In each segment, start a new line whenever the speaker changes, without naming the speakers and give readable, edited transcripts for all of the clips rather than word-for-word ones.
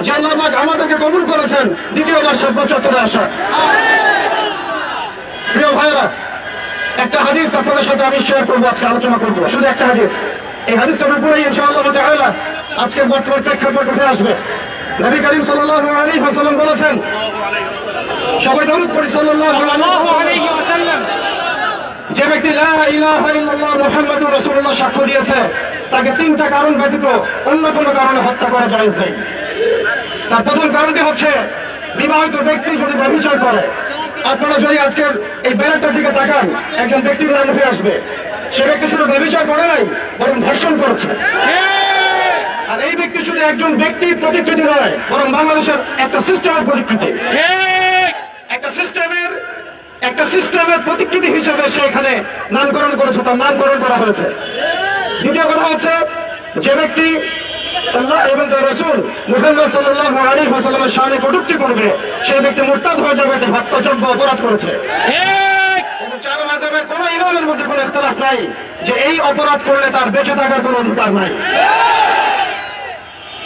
যে আল্লাহ পাক আমাদেরকে কবুল করেছেন দ্বিতীয়বার ৭৫ আসা। প্রিয় ভাইরা, একটা হাদিস আপনাদের সাথে আমি শেয়ার করবো, আজকে আলোচনা করবো, শুধু একটা হাদিস। এই হাদিসটার উপরে ইনশাআল্লাহ তাআলা আজকের বর্তমান প্রেক্ষাপট উঠে আসবে। নবী করিম সাল্লাল্লাহু আলাইহি ওয়াসাল্লাম বলেছেন, সবাই দরুদ পড়ি সাল্লাল্লাহু আলাইহি ওয়াসাল্লাম, যে ব্যক্তি লা ইলাহা ইল্লাল্লাহ মুহাম্মাদুর রাসূলুল্লাহ সাক্ষ্য দিয়েছে, তাকে তিনটা কারণ ব্যতীত অন্য কোনো কারণে হত্যা করা জায়েজ নেই। তার প্রথম কারণটি হচ্ছে বিবাহিত ব্যক্তি যদি ব্যভিচার করে। আপনারা যদি আজকের এই ব্যানারটার দিকে তাকান, একজন ব্যক্তির নাম উঠে আসবে, সে ব্যক্তি শুধু ব্যভিচার করে নাই, বরং ধর্ষণ করেছে। আর এই ব্যক্তি শুধু একজন ব্যক্তির প্রতিকৃতি নয়, বরং বাংলাদেশের একটা সিস্টেমের প্রতিকৃতি, একটা সিস্টেমের প্রতিকৃতি হিসেবে সে এখানে নামকরণ করেছে, তার নামকরণ করা হয়েছে। দ্বিতীয় কথা হচ্ছে, যে ব্যক্তি আল্লাহ এবং তার রাসূল মুহাম্মদ সাল্লাল্লাহু আলাইহি ওয়াসাল্লামের শানে কটূক্তি করবে, সেই ব্যক্তি মুরতাদ হয়ে যাবে, হত্যাযোগ্য অপরাধ করেছে। এবং চার মাযহাবের কোন ইমামের মধ্যে কোনো ইখতিলাফ নাই যে এই অপরাধ করলে তার বেঁচে থাকার কোনো অধিকার নাই।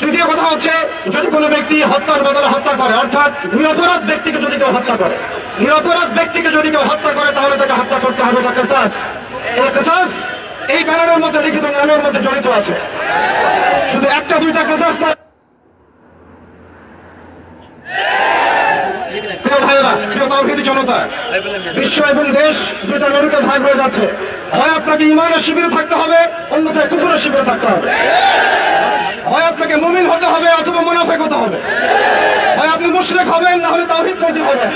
তৃতীয় কথা হচ্ছে, যদি কোনো ব্যক্তি হত্যার বদলে হত্যা করে, অর্থাৎ নিরপরাধ ব্যক্তিকে যদি কেউ হত্যা করে, তাহলে তাকে হত্যা করতে হবে। এটা কিসাস। এই কিসাস এই ব্যানারের মধ্যে লিখিত নামের মধ্যে জড়িত আছে। শুধু একটা দুইটা কিসাস না। প্রিয় ভাইরা, প্রিয় তাওহীদি জনতা, বিশ্ব এবং দেশ দুইটা নরকে ভাগ হয়ে যাচ্ছে। হয় আপনাকে ঈমানের শিবিরে থাকতে হবে, অন্যথায় কুফরের শিবিরে থাকতে হবে। হয় আপনাকে মুমিন হতে হবে অথবা মুনাফিক হতে হবে। হয় আপনি মুশরিক হবেন, না হলে তাওহীদপন্থী হবেন।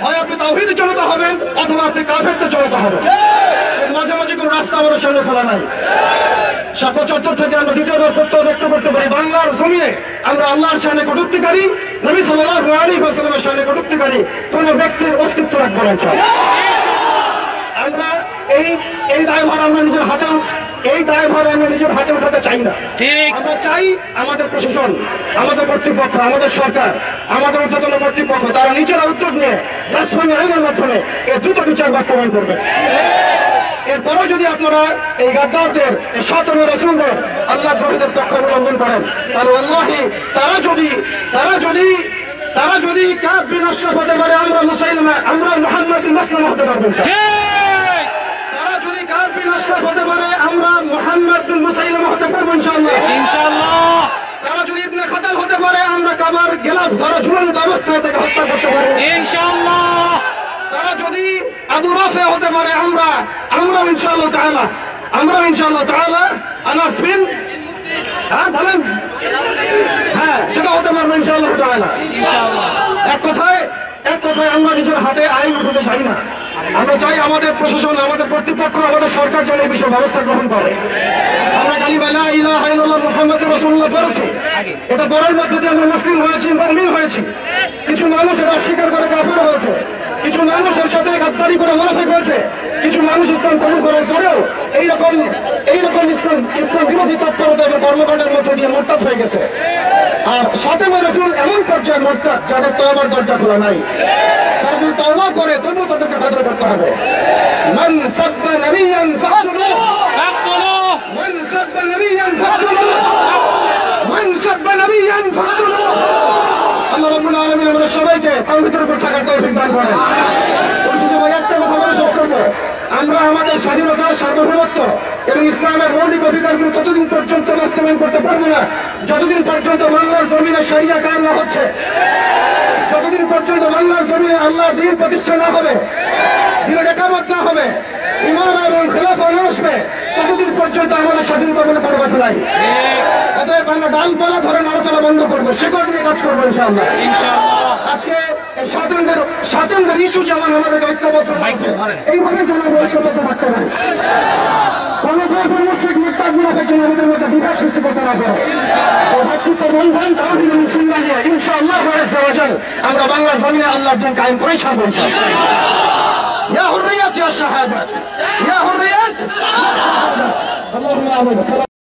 হয় আপনি তাওহীদি জনতা হবেন অথবা আপনি কাফেরদের জনতা হবেন। এর মাঝামাঝি কোনো রাস্তা আমাদের সামনে খোলা নাই। ৭৫ থেকে আমরা দ্বিতীয়বার প্রত্যয় ব্যক্ত করতে পারি, বাংলার জমিনে আমরা আল্লাহর শানে কটূক্তিকারী, নবী সাল্লাল্লাহু আলাইহি ওয়াসাল্লামের শানে কটূক্তিকারী কোন ব্যক্তির অস্তিত্ব রাখবো না। আমরা এই দায়ভার আমরা নিজের হাতে উঠাতে চাই না। আমরা চাই আমাদের প্রশাসন, আমাদের কর্তৃপক্ষ, আমাদের সরকার, আমাদের ঊর্ধ্বতন কর্তৃপক্ষ তারা নিজেরা উদ্যোগ নিয়ে রাষ্ট্রীয় আইনের মাধ্যমে এর দ্রুত বিচার বাস্তবায়ন করবে। এরপরও যদি আপনারা এই গাদ্দারদের, এই শাতম রাসূলদের, আল্লাহ দ্রোহীদের পক্ষ অবলম্বন করেন, তাহলে আল্লাহি তারা যদি কাব বিন আশরাফ হতে পারে, আমরা মুহাম্মদ বিন মাসলামা হতে পারবো। হতে পারে, আমরা মুহাম্মদ বিন মুসাইলামা হতে পারবো ইনশাআল্লাহ। তারা যদি ইবনে খাতাল হতে পারে, আমরা কাবার গিলাফ ধরে ঝুলন্ত অবস্থায় তাকে হত্যা করতে পারবো ইনশাআল্লাহ। তারা যদি আবু রাফি হতে পারে, আমরা ইনশাআল্লাহ তাআলা আনাস বিন বলেন, সেটা হতে পারবো ইনশাআল্লাহ তাআলা। এক কথায় আমরা নিজের হাতে আইন উঠাতে চাই না। আমরা চাই আমাদের প্রশাসন, আমাদের কর্তৃপক্ষ, আমাদের সরকার যেন এই বিষয়ে ব্যবস্থা গ্রহণ করে। আমরা কালিমা লা ইলাহা ইল্লাল্লাহ মুহাম্মাদুর রাসূলুল্লাহ পড়েছি, এটা পড়ার মধ্যে দিয়ে আমরা মুসলিম হয়েছি, মুমিন হয়েছি। কিছু মানুষ এটা অস্বীকার করে কাফের হয়েছে, কিছু মানুষের সাথে গাদ্দারি করে মুনাফিক হয়েছে, কিছু মানুষ ইসলাম কবুল করার পরেও এইরকম ইসলাম বিরোধী তৎপরতা এবং কর্মকাণ্ডের মধ্যে দিয়ে মুরতাদ হয়ে গেছে। আর শাতমে রাসূল এমন পর্যায়ে মুরতাদ যাদের তওবার দরজা খোলা নাই। তারা যদি তওবা করে তবুও তাদেরকে কদর করতে হবে। মান সাব্বা নাবিয়ান ফাকতুলুহু, মান সাব্বা নাবিয়ান ফাকতুলুহু, মান সাব্বা নাবিয়ান ফাকতুলুহু। আল্লাহ রাব্বুল আলামিন আমাদের সবাইকে তাওহীদের উপর থাকার তৌফিক দান করেন। পরিশেষে ভাই একটা কথা বলে শেষ করব, আমরা আমাদের স্বাধীনতা, সার্বভৌমত্ব এবং ইসলামের মৌলিক অধিকারগুলো ততদিন পর্যন্ত বাস্তবায়ন করতে পারবো না যতদিন পর্যন্ত বাংলার জমিনে শরিয়া কায়েম না হচ্ছে, যতদিন পর্যন্ত বাংলার জমিনে আল্লাহর দ্বীন প্রতিষ্ঠা না হবে, দ্বীনের ইকামত না হবে, ঈমান এবং খেলাফত না আসবে, ততদিন পর্যন্ত আমাদের স্বাধীনতা বলে কোনো কথা নাই। অতএব আমরা ডালপালা ধরে নাড়াচাড়া বন্ধ করবো, শিকড় নিয়ে কাজ করবো ইনশাআল্লাহ। আজকে এই স্বাধীনতার ইস্যু যেমন আমাদেরকে ঐক্যবদ্ধ রাখছে, এইভাবে যেন আমরা ঐক্যবদ্ধ থাকতে পারি। কোন কাফের মুশরিক মুরতাদ মুনাফিক যেন আমাদের মধ্যে বিভাগ সৃষ্টি করতে না পারে। বন্ধন তাওহীদ এবং সুন্নাহ নিয়ে ইনশাআল্লাহ আমরা বাংলার জমিনে আল্লাহর দ্বীন কায়েম করেই ছাড়বো ইনশাআল্লাহ। ইয়া হুররিয়াত ইয়া শাহাদাত, ইয়া হুররিয়াত। আল্লাহুম্মা আমিন।